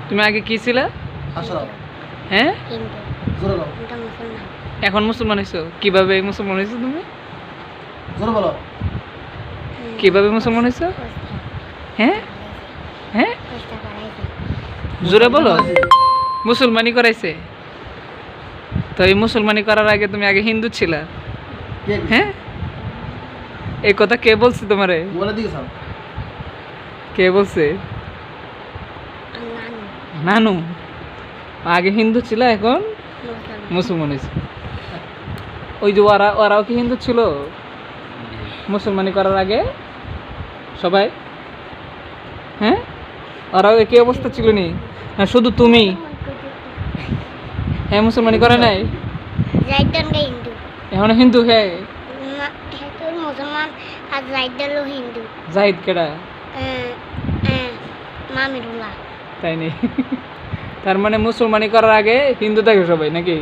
তুমি আগে কি ছিলে? আশরাফ। হ্যাঁ, হিন্দু জোরে বলো, এটা মুসলমান এখন মুসলমান হয়েছো। কিভাবে মুসলমান হয়েছো তুমি? জোরে বলো। কিভাবে মুসলমান হয়েছো? হ্যাঁ হ্যাঁ, চেষ্টা করাইছে জোরে বলো। মুসলমানি করাইছে। তো এই মুসলমানি করার আগে তুমি আগে হিন্দু ছিলা? কে? হ্যাঁ, এই কথা কে বলছে তোমারে? বলে দিকে স্যার। কে বলছে? নানু নানু। আগে হিন্দু ছিল, এখন মুসলমান মুসলমান হয়েছে। ওই যে ওরাও কি হিন্দু ছিল মুসলমানি করার আগে? সবাই? হ্যাঁ, ওরাও একই অবস্থা ছিল নি? না শুধু তুমি? হ্যাঁ, মুসলমানি করে নাই, জাইদান গে হিন্দু এখন হিন্দু। হ্যাঁ, না হেতু মুসলমান আর জাইদালো হিন্দু জাহিদ কেডা? মামিরুল্লাহ তাই নেই? তার মানে মুসলমানি করার আগে হিন্দু থাকে সবাই নাকি?